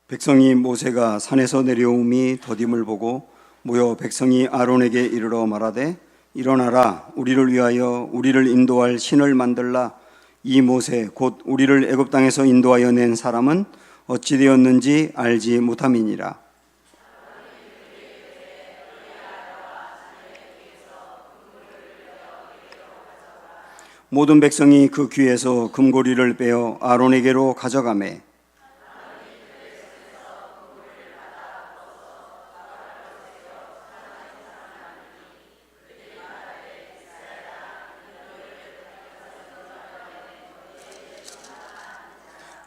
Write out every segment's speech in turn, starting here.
백성이 모세가 산에서 내려옴이 더딤을 보고 모여 백성이 아론에게 이르러 말하되 일어나라 우리를 위하여 우리를 인도할 신을 만들라. 이 모세 곧 우리를 애굽 땅에서 인도하여 낸 사람은 어찌 되었는지 알지 못함이니라. 모든 백성이 그 귀에서 금고리를 빼어 아론에게로 가져가매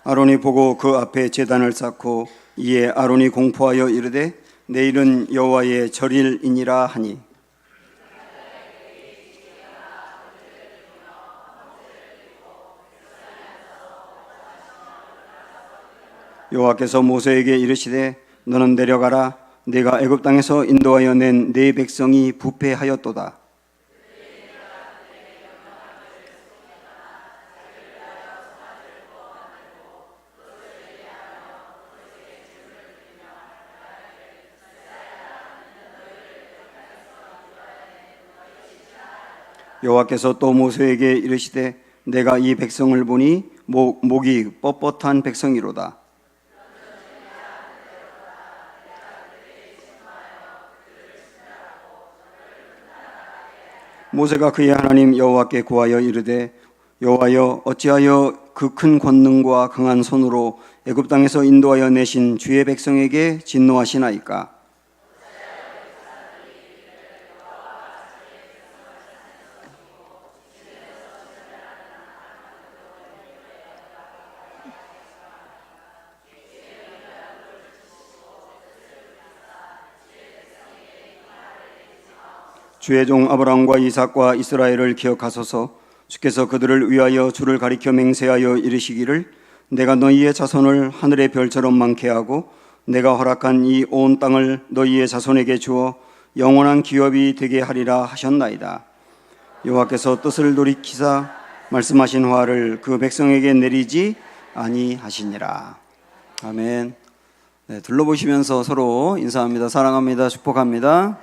아론이 보고 그 앞에 제단을 쌓고 이에 아론이 공포하여 이르되 내일은 여호와의 절일이니라 하니 여호와께서 모세에게 이르시되 너는 내려가라. 내가 애굽 땅에서 인도하여 낸 네 백성이 부패하였도다. 여호와께서 또 모세에게 이르시되 내가 이 백성을 보니 목이 뻣뻣한 백성이로다. 모세가 그의 하나님 여호와께 구하여 이르되 여호와여 어찌하여 그 큰 권능과 강한 손으로 애굽 땅에서 인도하여 내신 주의 백성에게 진노하시나이까. 주의 종 아브라함과 이삭과 이스라엘을 기억하소서. 주께서 그들을 위하여 주를 가리켜 맹세하여 이르시기를 내가 너희의 자손을 하늘의 별처럼 많게 하고 내가 허락한 이 온 땅을 너희의 자손에게 주어 영원한 기업이 되게 하리라 하셨나이다. 여호와께서 뜻을 돌이키사 말씀하신 화를 그 백성에게 내리지 아니하시니라. 아멘. 네, 둘러보시면서 서로 인사합니다. 사랑합니다. 축복합니다.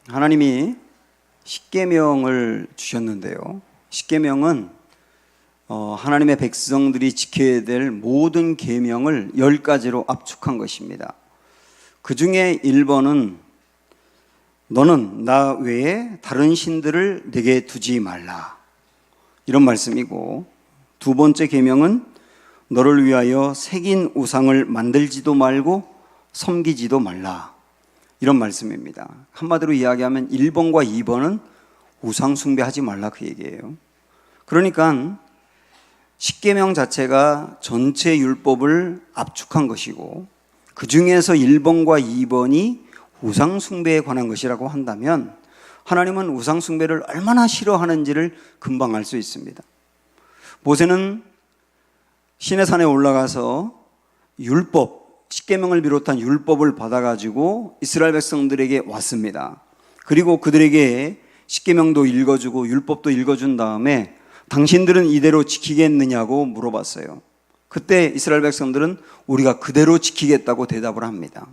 하나님이 십계명을 주셨는데요. 십계명은 하나님의 백성들이 지켜야 될 모든 계명을 10가지로 압축한 것입니다. 그 중에 1번은 너는 나 외에 다른 신들을 내게 두지 말라, 이런 말씀이고, 두 번째 계명은 너를 위하여 새긴 우상을 만들지도 말고 섬기지도 말라, 이런 말씀입니다. 한마디로 이야기하면 1번과 2번은 우상 숭배하지 말라, 그 얘기예요. 그러니까 십계명 자체가 전체 율법을 압축한 것이고 그 중에서 1번과 2번이 우상 숭배에 관한 것이라고 한다면 하나님은 우상 숭배를 얼마나 싫어하는지를 금방 알 수 있습니다. 모세는 시내산에 올라가서 율법, 십계명을 비롯한 율법을 받아가지고 이스라엘 백성들에게 왔습니다. 그리고 그들에게 십계명도 읽어주고 율법도 읽어준 다음에 당신들은 이대로 지키겠느냐고 물어봤어요. 그때 이스라엘 백성들은 우리가 그대로 지키겠다고 대답을 합니다.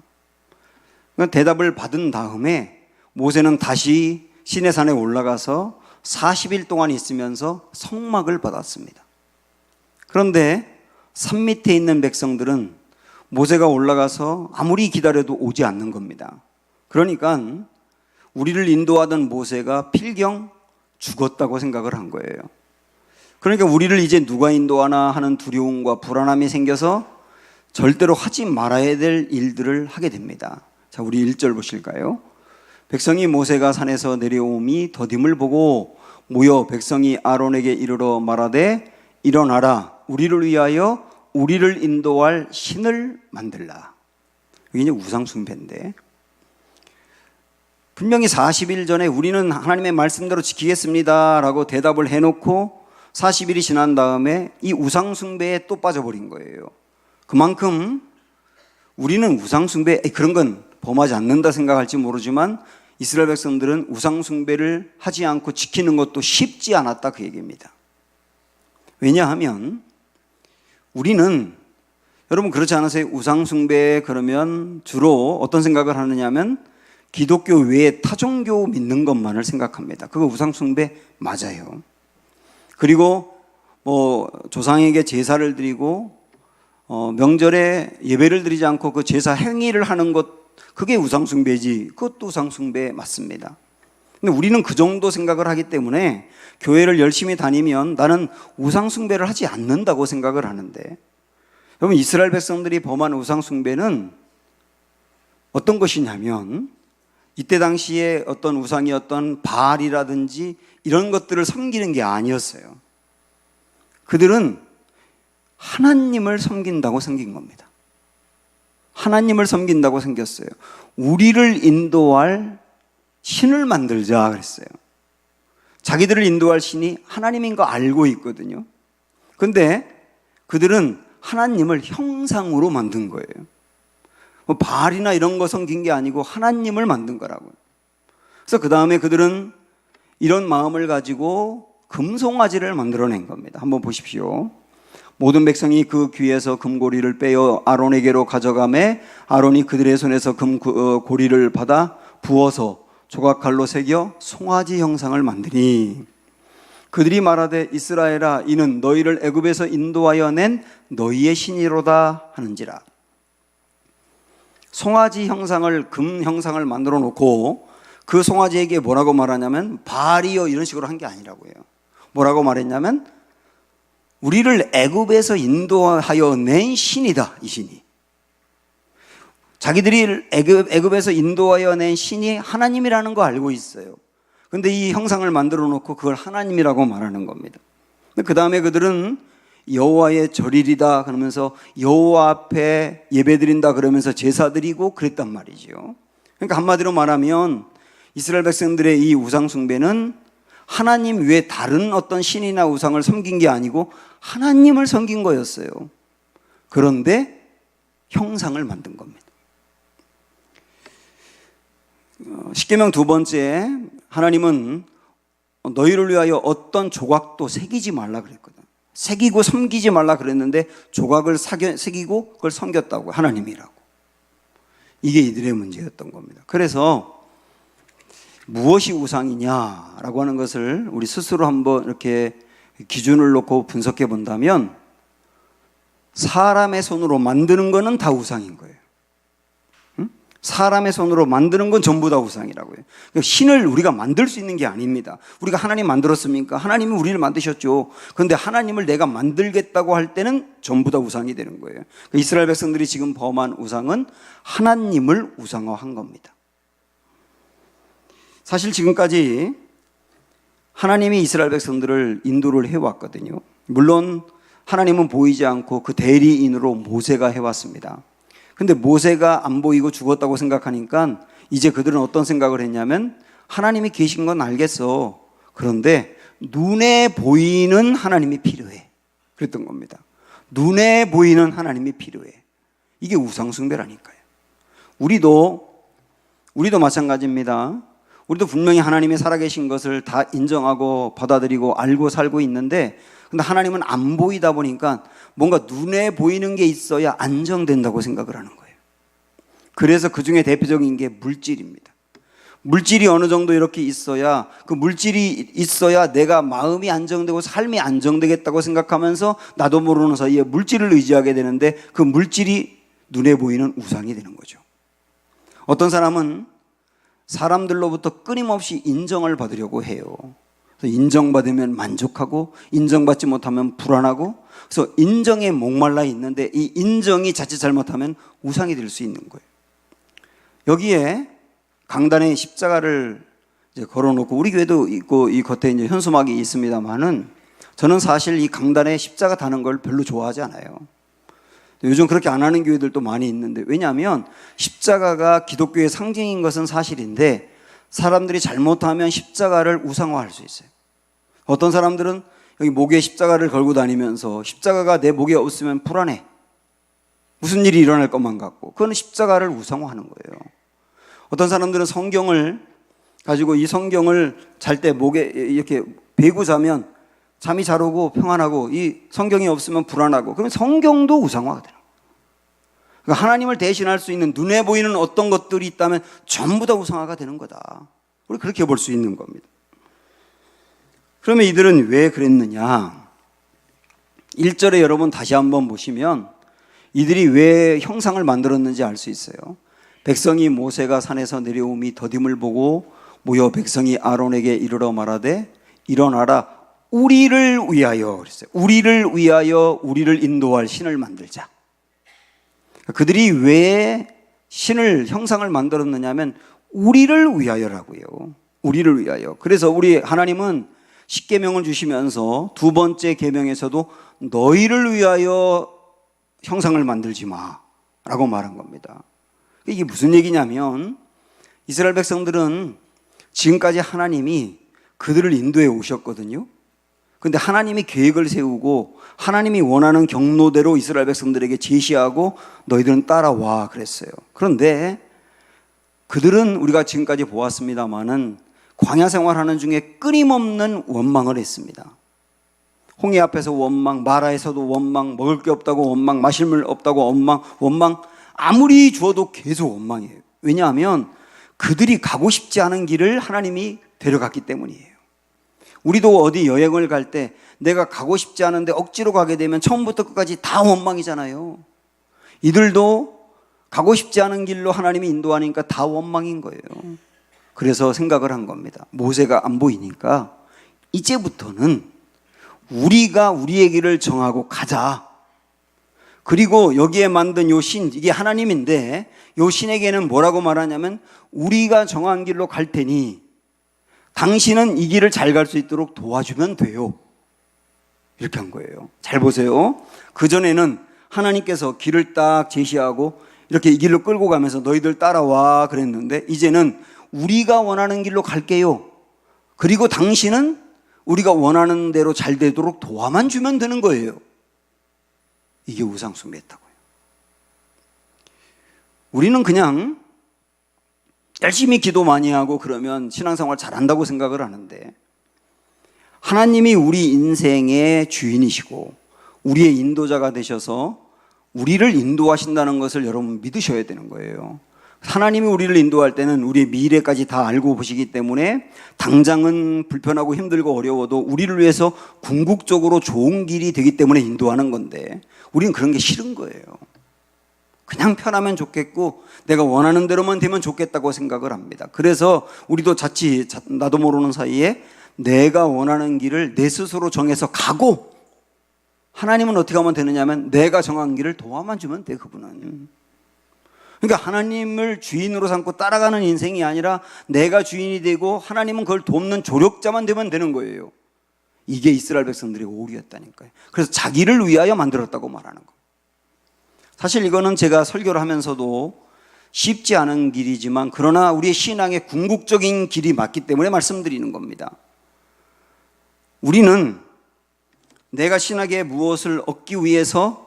대답을 받은 다음에 모세는 다시 시내산에 올라가서 40일 동안 있으면서 성막을 받았습니다. 그런데 산 밑에 있는 백성들은 모세가 올라가서 아무리 기다려도 오지 않는 겁니다. 그러니까 우리를 인도하던 모세가 필경 죽었다고 생각을 한 거예요. 그러니까 우리를 이제 누가 인도하나 하는 두려움과 불안함이 생겨서 절대로 하지 말아야 될 일들을 하게 됩니다. 자, 우리 1절 보실까요? 백성이 모세가 산에서 내려옴이 더딤을 보고 모여 백성이 아론에게 이르러 말하되 일어나라 우리를 위하여 우리를 인도할 신을 만들라. 이게 이제 우상 숭배인데, 분명히 40일 전에 우리는 하나님의 말씀대로 지키겠습니다 라고 대답을 해놓고 40일이 지난 다음에 이 우상 숭배에 또 빠져버린 거예요. 그만큼 우리는 우상 숭배 그런 건 범하지 않는다 생각할지 모르지만 이스라엘 백성들은 우상 숭배를 하지 않고 지키는 것도 쉽지 않았다, 그 얘기입니다. 왜냐하면 우리는, 여러분 그렇지 않으세요? 우상 숭배 그러면 주로 어떤 생각을 하느냐면 기독교 외에 타종교 믿는 것만을 생각합니다. 그거 우상 숭배 맞아요. 그리고 조상에게 제사를 드리고 명절에 예배를 드리지 않고 그 제사 행위를 하는 것, 그게 우상 숭배지. 그것도 우상 숭배 맞습니다. 근데 우리는 그 정도 생각을 하기 때문에 교회를 열심히 다니면 나는 우상 숭배를 하지 않는다고 생각을 하는데, 여러분 이스라엘 백성들이 범한 우상 숭배는 어떤 것이냐면 이때 당시에 어떤 우상이었던 바알이라든지 이런 것들을 섬기는 게 아니었어요. 그들은 하나님을 섬긴다고 섬긴 겁니다. 하나님을 섬긴다고 섬겼어요. 우리를 인도할 신을 만들자 그랬어요. 자기들을 인도할 신이 하나님인 거 알고 있거든요. 그런데 그들은 하나님을 형상으로 만든 거예요. 바알이나 이런 거 섬긴 게 아니고 하나님을 만든 거라고요. 그래서 그 다음에 그들은 이런 마음을 가지고 금송아지를 만들어낸 겁니다. 한번 보십시오. 모든 백성이 그 귀에서 금고리를 빼어 아론에게로 가져가매 아론이 그들의 손에서 금고리를 받아 부어서 조각칼로 새겨 송아지 형상을 만드니 그들이 말하되 이스라엘아 이는 너희를 애굽에서 인도하여 낸 너희의 신이로다 하는지라. 송아지 형상을, 금 형상을 만들어 놓고 그 송아지에게 뭐라고 말하냐면 바알이요 이런 식으로 한 게 아니라고요. 뭐라고 말했냐면 우리를 애굽에서 인도하여 낸 신이다, 이 신이. 자기들이 애굽에서 인도하여 낸 신이 하나님이라는 거 알고 있어요. 그런데 이 형상을 만들어 놓고 그걸 하나님이라고 말하는 겁니다. 그 다음에 그들은 여호와의 절일이다 그러면서 여호와 앞에 예배드린다 그러면서 제사 드리고 그랬단 말이죠. 그러니까 한마디로 말하면 이스라엘 백성들의 이 우상 숭배는 하나님 외에 다른 어떤 신이나 우상을 섬긴 게 아니고 하나님을 섬긴 거였어요. 그런데 형상을 만든 겁니다. 십계명 두 번째, 하나님은 너희를 위하여 어떤 조각도 새기지 말라 그랬거든. 새기고 섬기지 말라 그랬는데 조각을 새기고 그걸 섬겼다고, 하나님이라고. 이게 이들의 문제였던 겁니다. 그래서 무엇이 우상이냐라고 하는 것을 우리 스스로 한번 이렇게 기준을 놓고 분석해 본다면 사람의 손으로 만드는 거는 다 우상인 거예요. 사람의 손으로 만드는 건 전부 다 우상이라고요. 그러니까 신을 우리가 만들 수 있는 게 아닙니다. 우리가 하나님 만들었습니까? 하나님이 우리를 만드셨죠. 그런데 하나님을 내가 만들겠다고 할 때는 전부 다 우상이 되는 거예요. 그러니까 이스라엘 백성들이 지금 범한 우상은 하나님을 우상화한 겁니다. 사실 지금까지 하나님이 이스라엘 백성들을 인도를 해왔거든요. 물론 하나님은 보이지 않고 그 대리인으로 모세가 해왔습니다. 근데 모세가 안 보이고 죽었다고 생각하니까 이제 그들은 어떤 생각을 했냐면 하나님이 계신 건 알겠어. 그런데 눈에 보이는 하나님이 필요해. 그랬던 겁니다. 눈에 보이는 하나님이 필요해. 이게 우상숭배라니까요. 우리도 마찬가지입니다. 우리도 분명히 하나님이 살아계신 것을 다 인정하고 받아들이고 알고 살고 있는데 근데 하나님은 안 보이다 보니까 뭔가 눈에 보이는 게 있어야 안정된다고 생각을 하는 거예요. 그래서 그 중에 대표적인 게 물질입니다. 물질이 어느 정도 이렇게 있어야, 그 물질이 있어야 내가 마음이 안정되고 삶이 안정되겠다고 생각하면서 나도 모르는 사이에 물질을 의지하게 되는데 그 물질이 눈에 보이는 우상이 되는 거죠. 어떤 사람은 사람들로부터 끊임없이 인정을 받으려고 해요. 그래서 인정받으면 만족하고 인정받지 못하면 불안하고, 그래서 인정에 목말라 있는데 이 인정이 자칫 잘못하면 우상이 될 수 있는 거예요. 여기에 강단에 십자가를 이제 걸어놓고, 우리 교회도 있고 이 겉에 이제 현수막이 있습니다만은 저는 사실 이 강단에 십자가 다는 걸 별로 좋아하지 않아요. 요즘 그렇게 안 하는 교회들도 많이 있는데, 왜냐하면 십자가가 기독교의 상징인 것은 사실인데 사람들이 잘못하면 십자가를 우상화할 수 있어요. 어떤 사람들은 여기 목에 십자가를 걸고 다니면서 십자가가 내 목에 없으면 불안해. 무슨 일이 일어날 것만 같고, 그건 십자가를 우상화하는 거예요. 어떤 사람들은 성경을 가지고 이 성경을 잘 때 목에 이렇게 베고 자면 잠이 잘 오고 평안하고, 이 성경이 없으면 불안하고, 그러면 성경도 우상화가 되는 거예요. 그러니까 하나님을 대신할 수 있는 눈에 보이는 어떤 것들이 있다면 전부 다 우상화가 되는 거다. 우리 그렇게 볼 수 있는 겁니다. 그러면 이들은 왜 그랬느냐? 1절에 여러분 다시 한번 보시면 이들이 왜 형상을 만들었는지 알 수 있어요. 백성이 모세가 산에서 내려옴이 더딤을 보고 모여 백성이 아론에게 이르러 말하되 일어나라 우리를 위하여 그랬어요. 우리를 위하여 우리를 인도할 신을 만들자. 그들이 왜 신을 형상을 만들었느냐면 우리를 위하여라고요. 우리를 위하여. 그래서 우리 하나님은 십계명을 주시면서 두 번째 계명에서도 너희를 위하여 형상을 만들지 마라고 말한 겁니다. 이게 무슨 얘기냐면 이스라엘 백성들은 지금까지 하나님이 그들을 인도해 오셨거든요. 그런데 하나님이 계획을 세우고 하나님이 원하는 경로대로 이스라엘 백성들에게 제시하고 너희들은 따라와 그랬어요. 그런데 그들은 우리가 지금까지 보았습니다마는 광야 생활하는 중에 끊임없는 원망을 했습니다. 홍해 앞에서 원망, 마라에서도 원망, 먹을 게 없다고 원망, 마실 물 없다고 원망, 아무리 주어도 계속 원망이에요. 왜냐하면 그들이 가고 싶지 않은 길을 하나님이 데려갔기 때문이에요. 우리도 어디 여행을 갈 때 내가 가고 싶지 않은데 억지로 가게 되면 처음부터 끝까지 다 원망이잖아요. 이들도 가고 싶지 않은 길로 하나님이 인도하니까 다 원망인 거예요. 그래서 생각을 한 겁니다. 모세가 안 보이니까 이제부터는 우리가 우리의 길을 정하고 가자. 그리고 여기에 만든 요 신, 이게 하나님인데 요 신에게는 뭐라고 말하냐면 우리가 정한 길로 갈 테니 당신은 이 길을 잘 갈 수 있도록 도와주면 돼요. 이렇게 한 거예요. 잘 보세요. 그전에는 하나님께서 길을 딱 제시하고 이렇게 이 길로 끌고 가면서 너희들 따라와 그랬는데 이제는 우리가 원하는 길로 갈게요. 그리고 당신은 우리가 원하는 대로 잘 되도록 도와만 주면 되는 거예요. 이게 우상숭배였다고요. 우리는 그냥 열심히 기도 많이 하고 그러면 신앙생활 잘한다고 생각을 하는데 하나님이 우리 인생의 주인이시고 우리의 인도자가 되셔서 우리를 인도하신다는 것을 여러분 믿으셔야 되는 거예요. 하나님이 우리를 인도할 때는 우리의 미래까지 다 알고 보시기 때문에 당장은 불편하고 힘들고 어려워도 우리를 위해서 궁극적으로 좋은 길이 되기 때문에 인도하는 건데 우리는 그런 게 싫은 거예요. 그냥 편하면 좋겠고 내가 원하는 대로만 되면 좋겠다고 생각을 합니다. 그래서 우리도 자칫 나도 모르는 사이에 내가 원하는 길을 내 스스로 정해서 가고 하나님은 어떻게 하면 되느냐면 내가 정한 길을 도와만 주면 돼. 그분은. 그러니까 하나님을 주인으로 삼고 따라가는 인생이 아니라 내가 주인이 되고 하나님은 그걸 돕는 조력자만 되면 되는 거예요. 이게 이스라엘 백성들의 오류였다니까요. 그래서 자기를 위하여 만들었다고 말하는 거예요. 사실 이거는 제가 설교를 하면서도 쉽지 않은 길이지만 그러나 우리의 신앙의 궁극적인 길이 맞기 때문에 말씀드리는 겁니다. 우리는 내가 신학에 무엇을 얻기 위해서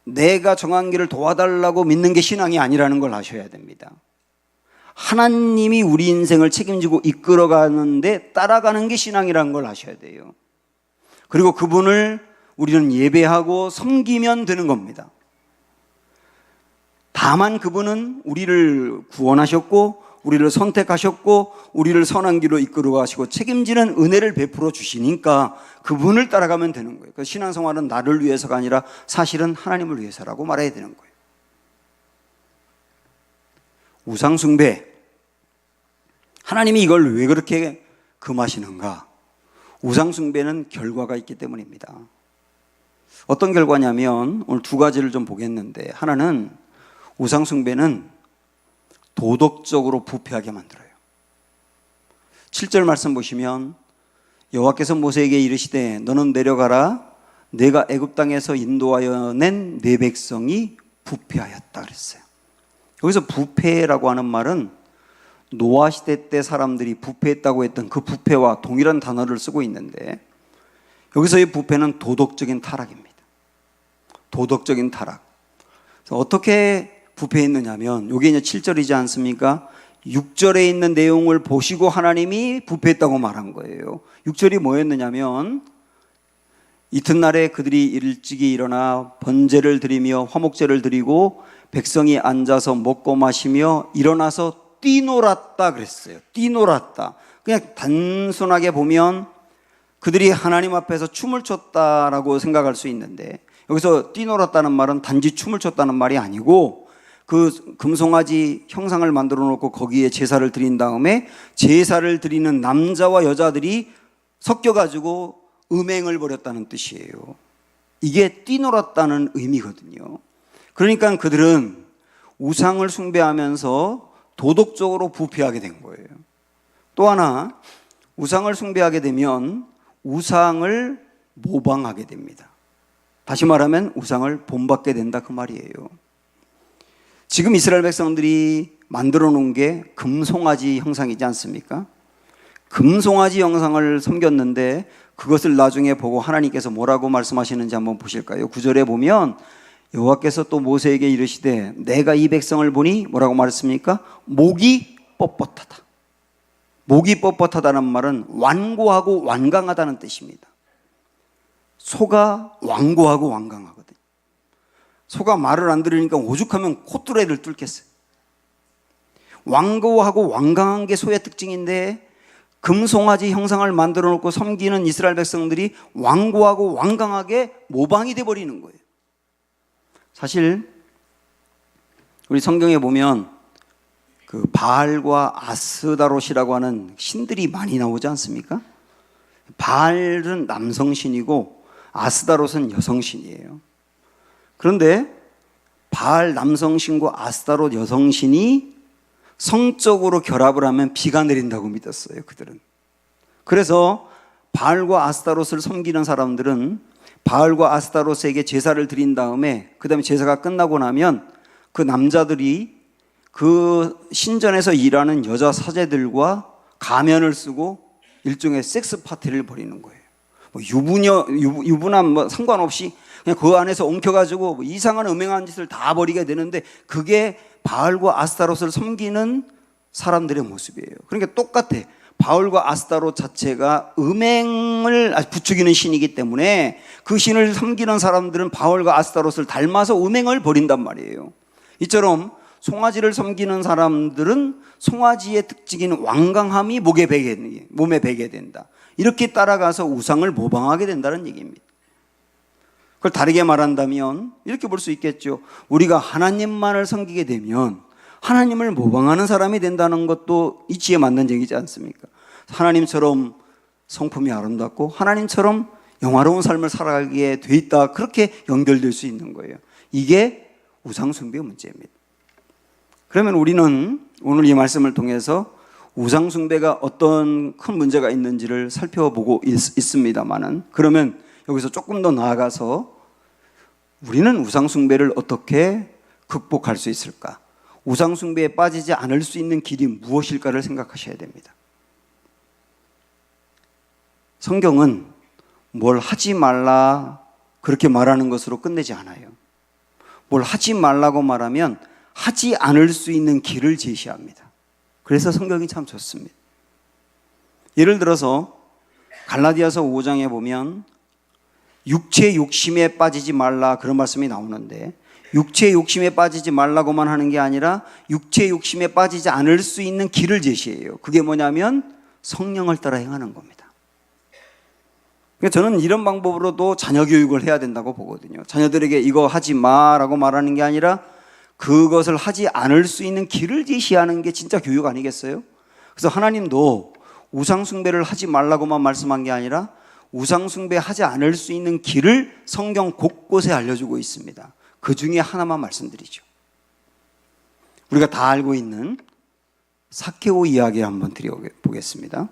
내가 정한 길을 도와달라고 믿는 게 신앙이 아니라는 걸 아셔야 됩니다. 하나님이 우리 인생을 책임지고 이끌어가는데 따라가는 게 신앙이라는 걸 아셔야 돼요. 그리고 그분을 우리는 예배하고 섬기면 되는 겁니다. 다만 그분은 우리를 구원하셨고 우리를 선택하셨고 우리를 선한 길로 이끌어 가시고 책임지는 은혜를 베풀어 주시니까 그분을 따라가면 되는 거예요. 그래서 신앙생활은 나를 위해서가 아니라 사실은 하나님을 위해서라고 말해야 되는 거예요. 우상숭배, 하나님이 이걸 왜 그렇게 금하시는가? 우상숭배는 결과가 있기 때문입니다. 어떤 결과냐면 오늘 두 가지를 좀 보겠는데 하나는 우상숭배는 도덕적으로 부패하게 만들어요. 7절 말씀 보시면 여호와께서 모세에게 이르시되 너는 내려가라 내가 애굽 땅에서 인도하여 낸 내 백성이 부패하였다 그랬어요. 여기서 부패라고 하는 말은 노아 시대 때 사람들이 부패했다고 했던 그 부패와 동일한 단어를 쓰고 있는데 여기서의 부패는 도덕적인 타락입니다. 도덕적인 타락. 그래서 어떻게 부패했느냐면 이게 이제 7절이지 않습니까? 6절에 있는 내용을 보시고 하나님이 부패했다고 말한 거예요. 6절이 뭐였느냐면 이튿날에 그들이 일찍이 일어나 번제를 드리며 화목제를 드리고 백성이 앉아서 먹고 마시며 일어나서 뛰놀았다 그랬어요. 뛰놀았다. 그냥 단순하게 보면 그들이 하나님 앞에서 춤을 췄다라고 생각할 수 있는데, 여기서 뛰놀았다는 말은 단지 춤을 췄다는 말이 아니고 그 금송아지 형상을 만들어 놓고 거기에 제사를 드린 다음에 제사를 드리는 남자와 여자들이 섞여가지고 음행을 벌였다는 뜻이에요. 이게 뛰놀았다는 의미거든요. 그러니까 그들은 우상을 숭배하면서 도덕적으로 부패하게 된 거예요. 또 하나, 우상을 숭배하게 되면 우상을 모방하게 됩니다. 다시 말하면 우상을 본받게 된다 그 말이에요. 지금 이스라엘 백성들이 만들어 놓은 게 금송아지 형상이지 않습니까? 금송아지 형상을 섬겼는데 그것을 나중에 보고 하나님께서 뭐라고 말씀하시는지 한번 보실까요? 9절에 보면 여호와께서 또 모세에게 이르시되 내가 이 백성을 보니 뭐라고 말했습니까? 목이 뻣뻣하다. 목이 뻣뻣하다는 말은 완고하고 완강하다는 뜻입니다. 소가 완고하고 완강하거든요. 소가 말을 안 들으니까 오죽하면 콧뚜레를 뚫겠어요. 완고하고 완강한 게 소의 특징인데 금송아지 형상을 만들어 놓고 섬기는 이스라엘 백성들이 완고하고 완강하게 모방이 돼버리는 거예요. 사실 우리 성경에 보면 그 바알과 아스다롯이라고 하는 신들이 많이 나오지 않습니까? 바알은 남성신이고 아스다롯은 여성신이에요. 그런데 바알 남성신과 아스다롯 여성신이 성적으로 결합을 하면 비가 내린다고 믿었어요, 그들은. 그래서 바알과 아스타롯을 섬기는 사람들은 바알과 아스타롯에게 제사를 드린 다음에 그 다음에 제사가 끝나고 나면 그 남자들이 그 신전에서 일하는 여자 사제들과 가면을 쓰고 일종의 섹스 파티를 벌이는 거예요. 뭐 유부남 뭐 상관없이 그냥 그 안에서 엉켜가지고 뭐 이상한 음행한 짓을 다 벌이게 되는데 그게 바알과 아스타롯을 섬기는 사람들의 모습이에요. 그러니까 똑같아. 바알과 아스타롯 자체가 음행을 부추기는 신이기 때문에 그 신을 섬기는 사람들은 바알과 아스타롯을 닮아서 음행을 벌인단 말이에요. 이처럼 송아지를 섬기는 사람들은 송아지의 특징인 완강함이 몸에 배게 된다. 이렇게 따라가서 우상을 모방하게 된다는 얘기입니다. 그걸 다르게 말한다면 이렇게 볼 수 있겠죠. 우리가 하나님만을 섬기게 되면 하나님을 모방하는 사람이 된다는 것도 이치에 맞는 얘기지 않습니까? 하나님처럼 성품이 아름답고 하나님처럼 영화로운 삶을 살아가게 돼 있다. 그렇게 연결될 수 있는 거예요. 이게 우상숭배의 문제입니다. 그러면 우리는 오늘 이 말씀을 통해서 우상숭배가 어떤 큰 문제가 있는지를 살펴보고 있습니다만은, 그러면 여기서 조금 더 나아가서 우리는 우상숭배를 어떻게 극복할 수 있을까? 우상숭배에 빠지지 않을 수 있는 길이 무엇일까를 생각하셔야 됩니다. 성경은 뭘 하지 말라 그렇게 말하는 것으로 끝내지 않아요. 뭘 하지 말라고 말하면 하지 않을 수 있는 길을 제시합니다. 그래서 성경이 참 좋습니다. 예를 들어서 갈라디아서 5장에 보면 육체 욕심에 빠지지 말라 그런 말씀이 나오는데, 육체 욕심에 빠지지 말라고만 하는 게 아니라 육체 욕심에 빠지지 않을 수 있는 길을 제시해요. 그게 뭐냐면 성령을 따라 행하는 겁니다. 그러니까 저는 이런 방법으로도 자녀 교육을 해야 된다고 보거든요. 자녀들에게 이거 하지 마라고 말하는 게 아니라 그것을 하지 않을 수 있는 길을 제시하는 게 진짜 교육 아니겠어요? 그래서 하나님도 우상숭배를 하지 말라고만 말씀한 게 아니라 우상숭배하지 않을 수 있는 길을 성경 곳곳에 알려주고 있습니다. 그 중에 하나만 말씀드리죠. 우리가 다 알고 있는 삭개오 이야기를 한번 드려보겠습니다.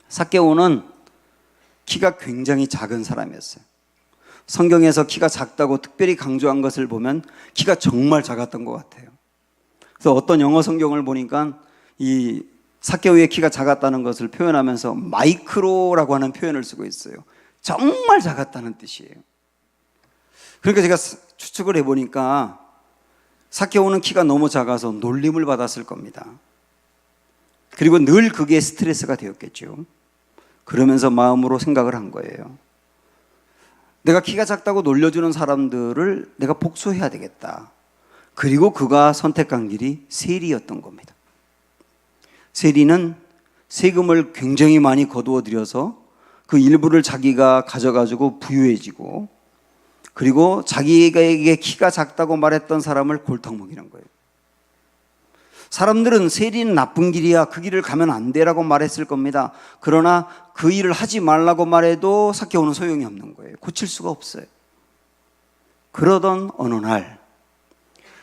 삭개오는 키가 굉장히 작은 사람이었어요. 성경에서 키가 작다고 특별히 강조한 것을 보면 키가 정말 작았던 것 같아요. 그래서 어떤 영어 성경을 보니까 이 삭개오의 키가 작았다는 것을 표현하면서 마이크로라고 하는 표현을 쓰고 있어요. 정말 작았다는 뜻이에요. 그러니까 제가 추측을 해보니까 삭개오는 키가 너무 작아서 놀림을 받았을 겁니다. 그리고 늘 그게 스트레스가 되었겠죠. 그러면서 마음으로 생각을 한 거예요. 내가 키가 작다고 놀려주는 사람들을 내가 복수해야 되겠다. 그리고 그가 선택한 길이 세리였던 겁니다. 세리는 세금을 굉장히 많이 거두어 들여서 그 일부를 자기가 가져가지고 부유해지고, 그리고 자기에게 키가 작다고 말했던 사람을 골탕 먹이는 거예요. 사람들은 세리는 나쁜 길이야, 그 길을 가면 안 돼라고 말했을 겁니다. 그러나 그 일을 하지 말라고 말해도 삭개오는 소용이 없는 거예요. 고칠 수가 없어요. 그러던 어느 날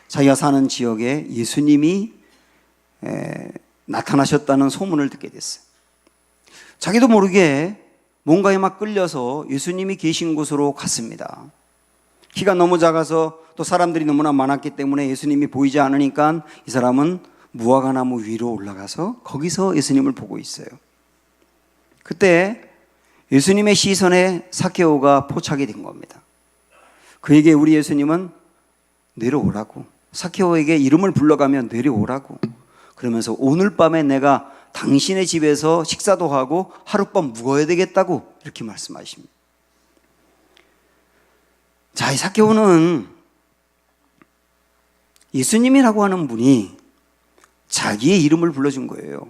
자기가 사는 지역에 예수님이 나타나셨다는 소문을 듣게 됐어요. 자기도 모르게 뭔가에 막 끌려서 예수님이 계신 곳으로 갔습니다. 키가 너무 작아서 또 사람들이 너무나 많았기 때문에 예수님이 보이지 않으니까 이 사람은 무화과나무 위로 올라가서 거기서 예수님을 보고 있어요. 그때 예수님의 시선에 삭개오가 포착이 된 겁니다. 그에게 우리 예수님은 내려오라고, 삭개오에게 이름을 불러가며 내려오라고, 그러면서 오늘 밤에 내가 당신의 집에서 식사도 하고 하룻밤 묵어야 되겠다고 이렇게 말씀하십니다. 자, 이 삭개오는 예수님이라고 하는 분이 자기의 이름을 불러준 거예요.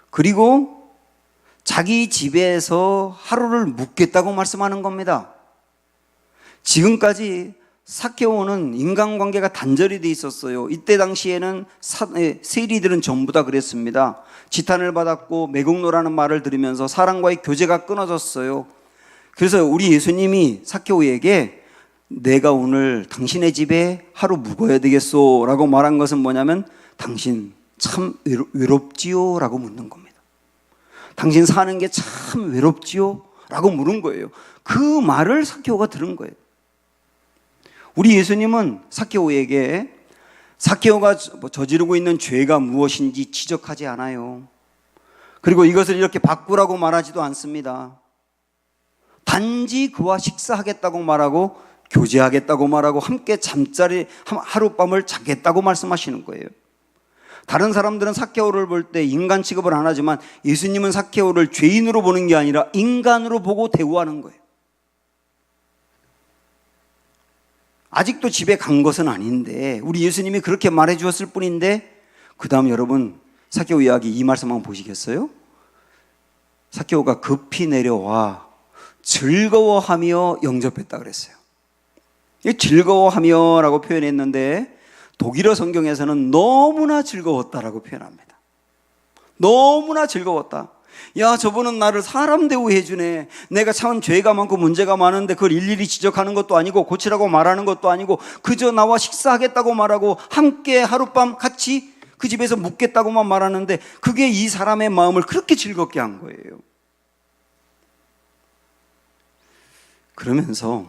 그리고 자기 집에서 하루를 묵겠다고 말씀하는 겁니다. 지금까지 삭개오는 인간관계가 단절이 돼 있었어요. 이때 당시에는 세리들은 전부 다 그랬습니다. 지탄을 받았고 매국노라는 말을 들으면서 사람과의 교제가 끊어졌어요. 그래서 우리 예수님이 삭개오에게 내가 오늘 당신의 집에 하루 묵어야 되겠소 라고 말한 것은 뭐냐면, 당신 참 외롭지요? 라고 묻는 겁니다. 당신 사는 게 참 외롭지요? 라고 물은 거예요. 그 말을 삭개오가 들은 거예요. 우리 예수님은 삭개오에게 삭개오가 저지르고 있는 죄가 무엇인지 지적하지 않아요. 그리고 이것을 이렇게 바꾸라고 말하지도 않습니다. 단지 그와 식사하겠다고 말하고 교제하겠다고 말하고 함께 잠자리 하룻밤을 자겠다고 말씀하시는 거예요. 다른 사람들은 삭개오를 볼 때 인간 취급을 안 하지만 예수님은 삭개오를 죄인으로 보는 게 아니라 인간으로 보고 대우하는 거예요. 아직도 집에 간 것은 아닌데 우리 예수님이 그렇게 말해 주었을 뿐인데, 그 다음 여러분 삭개오 이야기 이 말씀 한번 보시겠어요? 삭개오가 급히 내려와 즐거워하며 영접했다 그랬어요. 즐거워하며 라고 표현했는데 독일어 성경에서는 너무나 즐거웠다라고 표현합니다. 너무나 즐거웠다. 야, 저분은 나를 사람 대우해 주네. 내가 참 죄가 많고 문제가 많은데 그걸 일일이 지적하는 것도 아니고 고치라고 말하는 것도 아니고 그저 나와 식사하겠다고 말하고 함께 하룻밤 같이 그 집에서 묵겠다고만 말하는데 그게 이 사람의 마음을 그렇게 즐겁게 한 거예요. 그러면서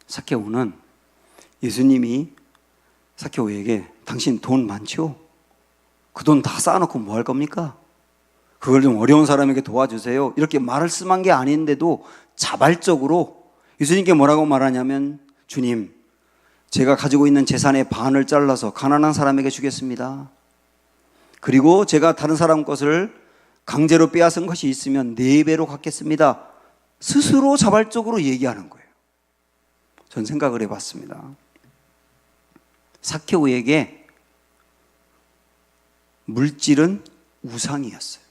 삭개오는 예수님이 삭개오에게 당신 돈 많죠? 그 돈 다 쌓아놓고 뭐 할 겁니까? 그걸 좀 어려운 사람에게 도와주세요. 이렇게 말씀한 게 아닌데도 자발적으로 예수님께 뭐라고 말하냐면, 주님, 제가 가지고 있는 재산의 반을 잘라서 가난한 사람에게 주겠습니다. 그리고 제가 다른 사람 것을 강제로 빼앗은 것이 있으면 4배로 갚겠습니다. 스스로 자발적으로 얘기하는 거예요. 전 생각을 해봤습니다. 삭개오에게 물질은 우상이었어요.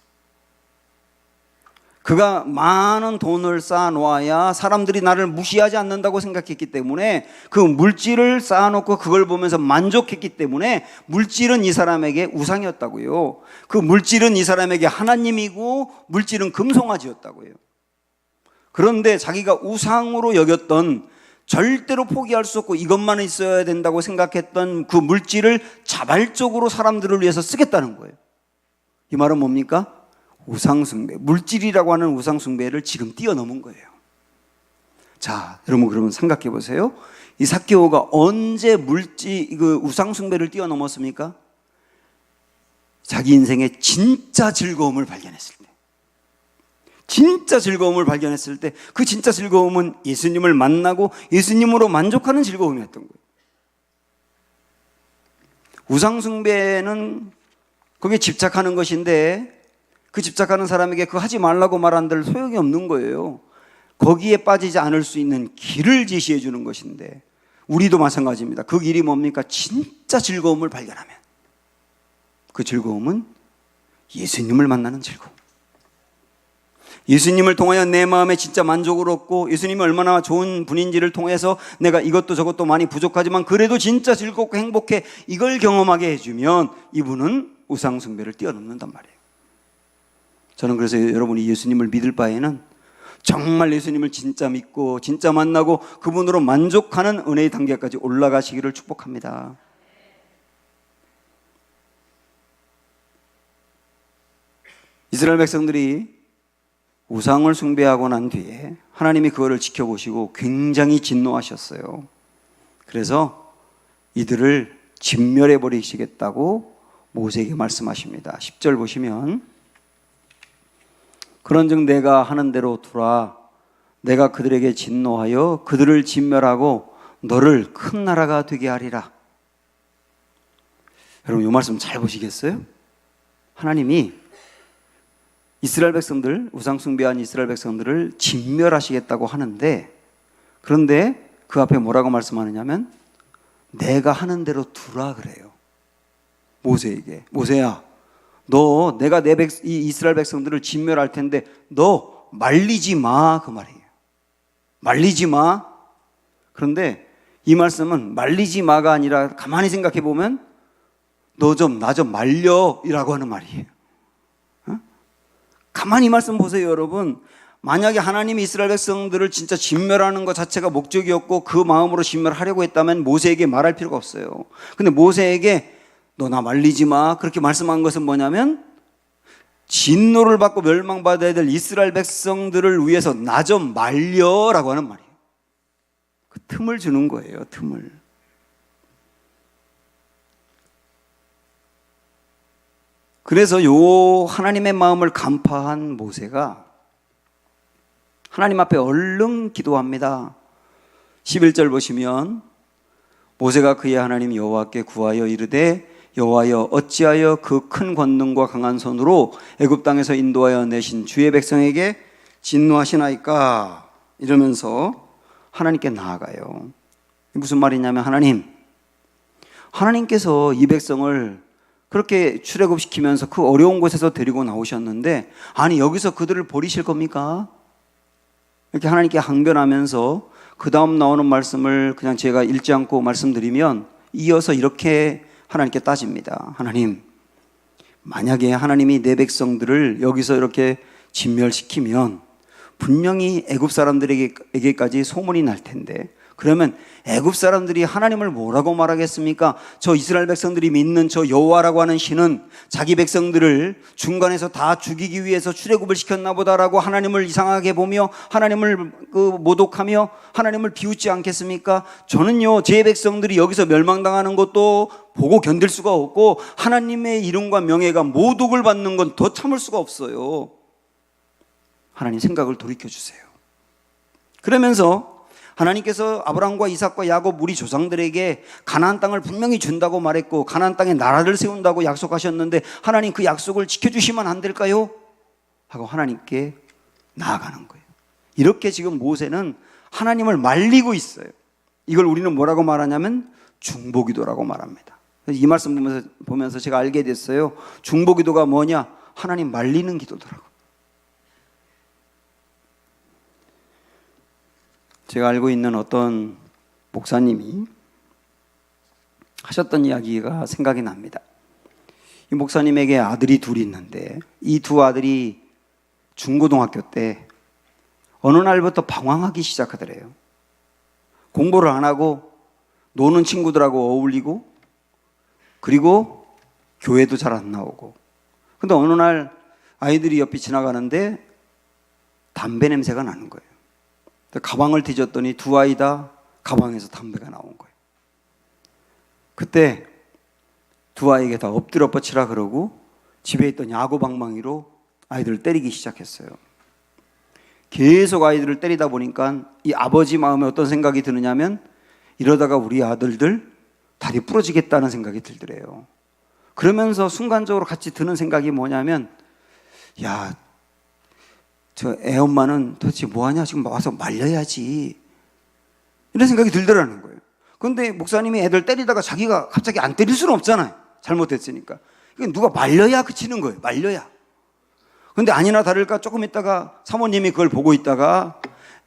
그가 많은 돈을 쌓아놓아야 사람들이 나를 무시하지 않는다고 생각했기 때문에 그 물질을 쌓아놓고 그걸 보면서 만족했기 때문에 물질은 이 사람에게 우상이었다고요. 그 물질은 이 사람에게 하나님이고 물질은 금송아지였다고요. 그런데 자기가 우상으로 여겼던, 절대로 포기할 수 없고 이것만 있어야 된다고 생각했던 그 물질을 자발적으로 사람들을 위해서 쓰겠다는 거예요. 이 말은 뭡니까? 우상숭배, 물질이라고 하는 우상숭배를 지금 뛰어넘은 거예요. 자, 여러분 그러면 생각해 보세요. 이 삭개오가 언제 우상숭배를 뛰어넘었습니까? 자기 인생의 진짜 즐거움을 발견했을 때. 진짜 즐거움을 발견했을 때, 그 진짜 즐거움은 예수님을 만나고 예수님으로 만족하는 즐거움이었던 거예요. 우상숭배는 거기에 집착하는 것인데 그 집착하는 사람에게 그거 하지 말라고 말한들 소용이 없는 거예요. 거기에 빠지지 않을 수 있는 길을 제시해 주는 것인데 우리도 마찬가지입니다. 그 길이 뭡니까? 진짜 즐거움을 발견하면 그 즐거움은 예수님을 만나는 즐거움. 예수님을 통하여 내 마음에 진짜 만족을 얻고 예수님이 얼마나 좋은 분인지를 통해서 내가 이것도 저것도 많이 부족하지만 그래도 진짜 즐겁고 행복해, 이걸 경험하게 해주면 이분은 우상숭배를 뛰어넘는단 말이에요. 저는 그래서 여러분이 예수님을 믿을 바에는 정말 예수님을 진짜 믿고 진짜 만나고 그분으로 만족하는 은혜의 단계까지 올라가시기를 축복합니다. 이스라엘 백성들이 우상을 숭배하고 난 뒤에 하나님이 그거를 지켜보시고 굉장히 진노하셨어요. 그래서 이들을 진멸해 버리시겠다고 모세에게 말씀하십니다. 10절 보시면 그런즉 내가 하는 대로 두라. 내가 그들에게 진노하여 그들을 진멸하고 너를 큰 나라가 되게 하리라. 여러분 이 말씀 잘 보시겠어요? 하나님이 이스라엘 백성들, 우상 숭배한 이스라엘 백성들을 진멸하시겠다고 하는데, 그런데 그 앞에 뭐라고 말씀하느냐면 내가 하는 대로 두라 그래요. 모세에게. 모세야, 너 내가 이 이스라엘 백성들을 진멸할 텐데 너 말리지 마, 그 말이에요. 말리지 마. 그런데 이 말씀은 말리지 마가 아니라 가만히 생각해 보면 너 좀 나 좀 말려 이라고 하는 말이에요. 가만히 이 말씀 보세요, 여러분. 만약에 하나님이 이스라엘 백성들을 진짜 진멸하는 것 자체가 목적이었고 그 마음으로 진멸하려고 했다면 모세에게 말할 필요가 없어요. 근데 모세에게 너 나 말리지 마 그렇게 말씀한 것은 뭐냐면 진노를 받고 멸망받아야 될 이스라엘 백성들을 위해서 나 좀 말려라고 하는 말이에요. 그 틈을 주는 거예요, 틈을. 그래서 요 하나님의 마음을 간파한 모세가 하나님 앞에 얼른 기도합니다. 11절 보시면 모세가 그의 하나님 여호와께 구하여 이르되 여호와여 어찌하여 그 큰 권능과 강한 손으로 애굽 땅에서 인도하여 내신 주의 백성에게 진노하시나이까 이러면서 하나님께 나아가요. 무슨 말이냐면 하나님께서 이 백성을 그렇게 출애굽시키면서 그 어려운 곳에서 데리고 나오셨는데 아니 여기서 그들을 버리실 겁니까? 이렇게 하나님께 항변하면서 그 다음 나오는 말씀을 그냥 제가 읽지 않고 말씀드리면 이어서 이렇게 하나님께 따집니다. 하나님, 만약에 하나님이 내 백성들을 여기서 이렇게 진멸시키면 분명히 애굽 사람들에게까지 소문이 날 텐데 그러면 애굽 사람들이 하나님을 뭐라고 말하겠습니까? 저 이스라엘 백성들이 믿는 저 여호와라고 하는 신은 자기 백성들을 중간에서 다 죽이기 위해서 출애굽을 시켰나 보다라고 하나님을 이상하게 보며 하나님을 모독하며 하나님을 비웃지 않겠습니까? 저는요 제 백성들이 여기서 멸망당하는 것도 보고 견딜 수가 없고 하나님의 이름과 명예가 모독을 받는 건 더 참을 수가 없어요. 하나님 생각을 돌이켜주세요. 그러면서 하나님께서 아브라함과 이삭과 야곱 우리 조상들에게 가나안 땅을 분명히 준다고 말했고 가나안 땅에 나라를 세운다고 약속하셨는데 하나님 그 약속을 지켜주시면 안 될까요? 하고 하나님께 나아가는 거예요. 이렇게 지금 모세는 하나님을 말리고 있어요. 이걸 우리는 뭐라고 말하냐면 중보기도라고 말합니다. 이 말씀 보면서 제가 알게 됐어요. 중보기도가 뭐냐? 하나님 말리는 기도더라고요. 제가 알고 있는 어떤 목사님이 하셨던 이야기가 생각이 납니다. 이 목사님에게 아들이 둘이 있는데 이 두 아들이 중고등학교 때 어느 날부터 방황하기 시작하더래요. 공부를 안 하고 노는 친구들하고 어울리고 그리고 교회도 잘 안 나오고 근데 어느 날 아이들이 옆에 지나가는데 담배 냄새가 나는 거예요. 가방을 뒤졌더니 두 아이 다 가방에서 담배가 나온 거예요. 그때 두 아이에게 다 엎드려 뻗치라 그러고 집에 있던 야구 방망이로 아이들을 때리기 시작했어요. 계속 아이들을 때리다 보니까 이 아버지 마음에 어떤 생각이 드느냐면 이러다가 우리 아들들 다리 부러지겠다는 생각이 들더래요. 그러면서 순간적으로 같이 드는 생각이 뭐냐면, 야, 저 애 엄마는 도대체 뭐하냐? 지금 와서 말려야지. 이런 생각이 들더라는 거예요. 그런데 목사님이 애들 때리다가 자기가 갑자기 안 때릴 수는 없잖아요. 잘못했으니까. 누가 말려야 그치는 거예요. 말려야. 그런데 아니나 다를까 조금 있다가 사모님이 그걸 보고 있다가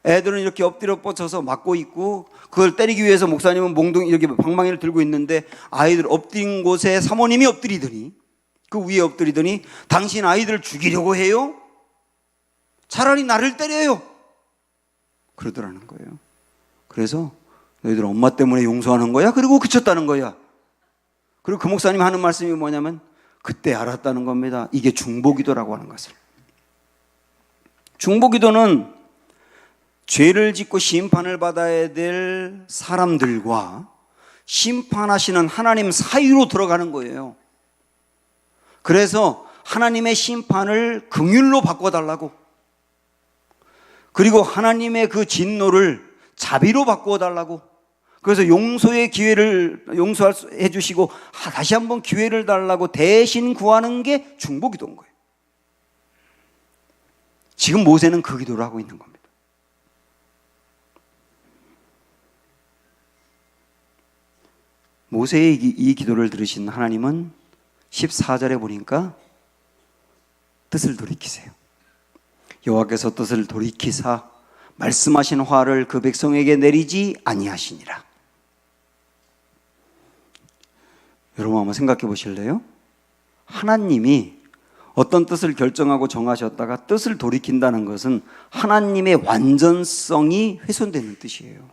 애들은 이렇게 엎드려 뻗쳐서 맞고 있고, 그걸 때리기 위해서 목사님은 몽둥이 이렇게 방망이를 들고 있는데, 아이들 엎드린 곳에 사모님이 엎드리더니, 그 위에 엎드리더니, 당신 아이들을 죽이려고 해요? 차라리 나를 때려요. 그러더라는 거예요. 그래서 너희들 엄마 때문에 용서하는 거야? 그리고 그쳤다는 거야. 그리고 그 목사님 하는 말씀이 뭐냐면, 그때 알았다는 겁니다. 이게 중보기도라고 하는 것을. 중보기도는 죄를 짓고 심판을 받아야 될 사람들과 심판하시는 하나님 사이로 들어가는 거예요. 그래서 하나님의 심판을 긍휼로 바꿔달라고, 그리고 하나님의 그 진노를 자비로 바꾸어달라고, 그래서 용서의 기회를 용서해 주시고 다시 한번 기회를 달라고 대신 구하는 게 중보기도인 거예요. 지금 모세는 그 기도를 하고 있는 겁니다. 모세의 이 기도를 들으신 하나님은 14절에 보니까 뜻을 돌이키세요. 여호와께서 뜻을 돌이키사 말씀하신 화를 그 백성에게 내리지 아니하시니라. 여러분 한번 생각해 보실래요? 하나님이 어떤 뜻을 결정하고 정하셨다가 뜻을 돌이킨다는 것은 하나님의 완전성이 훼손되는 뜻이에요.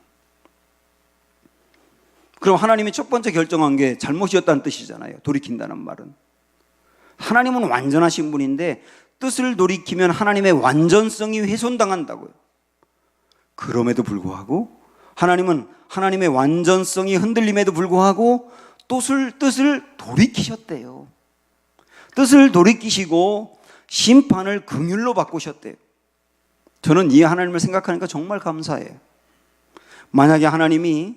그럼 하나님이 첫 번째 결정한 게 잘못이었다는 뜻이잖아요. 돌이킨다는 말은. 하나님은 완전하신 분인데 뜻을 돌이키면 하나님의 완전성이 훼손당한다고요. 그럼에도 불구하고 하나님은 하나님의 완전성이 흔들림에도 불구하고 뜻을 돌이키셨대요. 뜻을 돌이키시고 심판을 긍휼로 바꾸셨대요. 저는 이 하나님을 생각하니까 정말 감사해요. 만약에 하나님이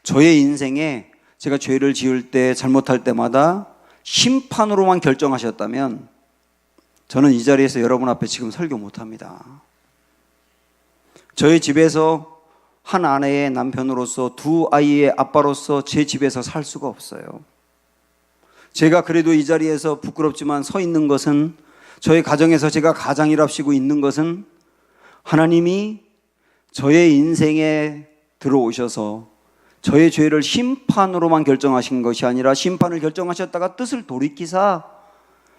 저의 인생에 제가 죄를 지을 때, 잘못할 때마다 심판으로만 결정하셨다면 저는 이 자리에서 여러분 앞에 지금 설교 못합니다. 저희 집에서 한 아내의 남편으로서, 두 아이의 아빠로서 제 집에서 살 수가 없어요. 제가 그래도 이 자리에서 부끄럽지만 서 있는 것은, 저의 가정에서 제가 가장이랍시고 있는 것은 하나님이 저의 인생에 들어오셔서 저의 죄를 심판으로만 결정하신 것이 아니라 심판을 결정하셨다가 뜻을 돌이키사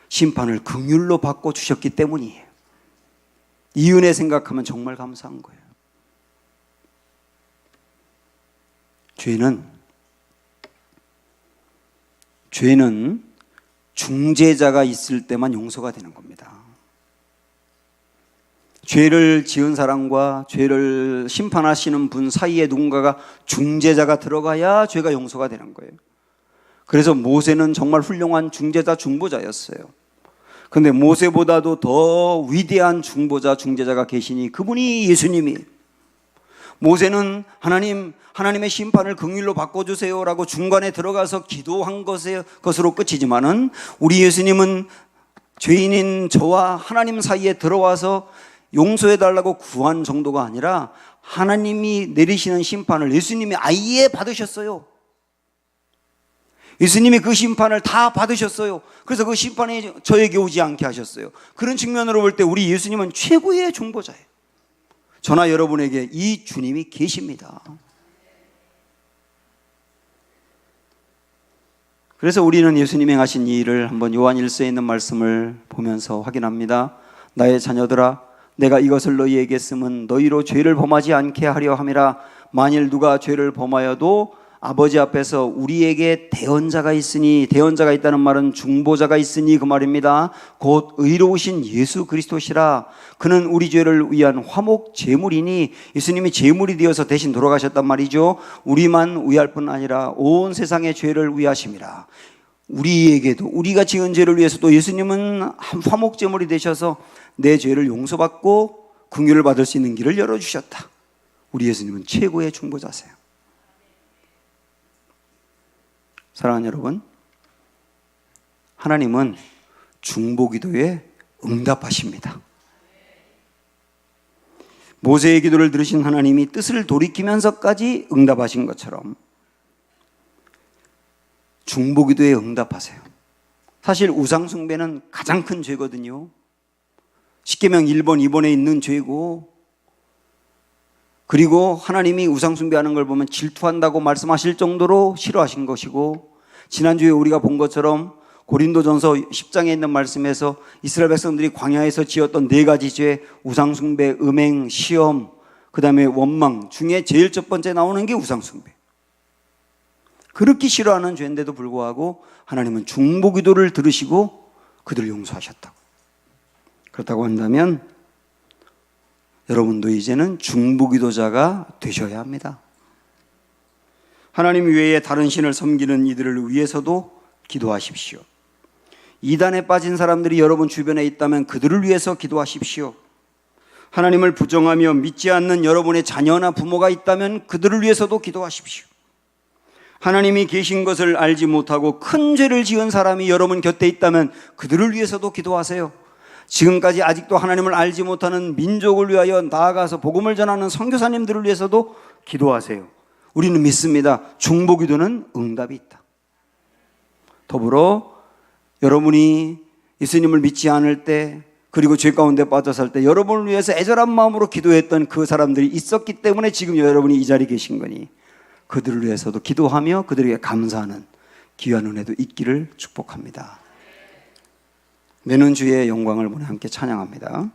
심판을 긍휼로 바꿔주셨기 때문이에요. 이 은혜 생각하면 정말 감사한 거예요. 죄는 중재자가 있을 때만 용서가 되는 겁니다. 죄를 지은 사람과 죄를 심판하시는 분 사이에 누군가가 중재자가 들어가야 죄가 용서가 되는 거예요. 그래서 모세는 정말 훌륭한 중재자, 중보자였어요. 그런데 모세보다도 더 위대한 중보자, 중재자가 계시니 그분이 예수님이에요. 모세는 하나님의 심판을 긍휼로 바꿔주세요라고 중간에 들어가서 기도한 것으로 끝이지만은, 우리 예수님은 죄인인 저와 하나님 사이에 들어와서 용서해달라고 구한 정도가 아니라 하나님이 내리시는 심판을 예수님이 아예 받으셨어요. 예수님이 그 심판을 다 받으셨어요. 그래서 그 심판이 저에게 오지 않게 하셨어요. 그런 측면으로 볼 때 우리 예수님은 최고의 중보자예요. 저나 여러분에게 이 주님이 계십니다. 그래서 우리는 예수님이 행하신 이 일을 한번 요한 1서에 있는 말씀을 보면서 확인합니다. 나의 자녀들아, 내가 이것을 너희에게 쓰면 너희로 죄를 범하지 않게 하려 함이라. 만일 누가 죄를 범하여도 아버지 앞에서 우리에게 대언자가 있으니, 대언자가 있다는 말은 중보자가 있으니 그 말입니다. 곧 의로우신 예수 그리스도시라. 그는 우리 죄를 위한 화목 제물이니, 예수님이 제물이 되어서 대신 돌아가셨단 말이죠. 우리만 위할 뿐 아니라 온 세상의 죄를 위하심이라. 우리에게도, 우리가 지은 죄를 위해서도 예수님은 화목 제물이 되셔서 내 죄를 용서받고 긍휼을 받을 수 있는 길을 열어주셨다. 우리 예수님은 최고의 중보자세요. 사랑하는 여러분, 하나님은 중보기도에 응답하십니다. 모세의 기도를 들으신 하나님이 뜻을 돌이키면서까지 응답하신 것처럼 중보기도에 응답하세요. 사실 우상숭배는 가장 큰 죄거든요. 십계명 1번, 2번에 있는 죄고, 그리고 하나님이 우상숭배하는 걸 보면 질투한다고 말씀하실 정도로 싫어하신 것이고, 지난주에 우리가 본 것처럼 고린도전서 10장에 있는 말씀에서 이스라엘 백성들이 광야에서 지었던 4가지 죄, 우상숭배, 음행, 시험, 그 다음에 원망 중에 제일 첫 번째 나오는 게 우상숭배. 그렇게 싫어하는 죄인데도 불구하고 하나님은 중보기도를 들으시고 그들을 용서하셨다고. 그렇다고 한다면 여러분도 이제는 중보기도자가 되셔야 합니다. 하나님 외에 다른 신을 섬기는 이들을 위해서도 기도하십시오. 이단에 빠진 사람들이 여러분 주변에 있다면 그들을 위해서 기도하십시오. 하나님을 부정하며 믿지 않는 여러분의 자녀나 부모가 있다면 그들을 위해서도 기도하십시오. 하나님이 계신 것을 알지 못하고 큰 죄를 지은 사람이 여러분 곁에 있다면 그들을 위해서도 기도하세요. 지금까지 아직도 하나님을 알지 못하는 민족을 위하여 나아가서 복음을 전하는 선교사님들을 위해서도 기도하세요. 우리는 믿습니다. 중보기도는 응답이 있다. 더불어 여러분이 예수님을 믿지 않을 때, 그리고 죄 가운데 빠져 살 때 여러분을 위해서 애절한 마음으로 기도했던 그 사람들이 있었기 때문에 지금 여러분이 이 자리에 계신 거니, 그들을 위해서도 기도하며 그들에게 감사하는 귀한 은혜도 있기를 축복합니다. 내는 주의 영광을 보내 함께 찬양합니다.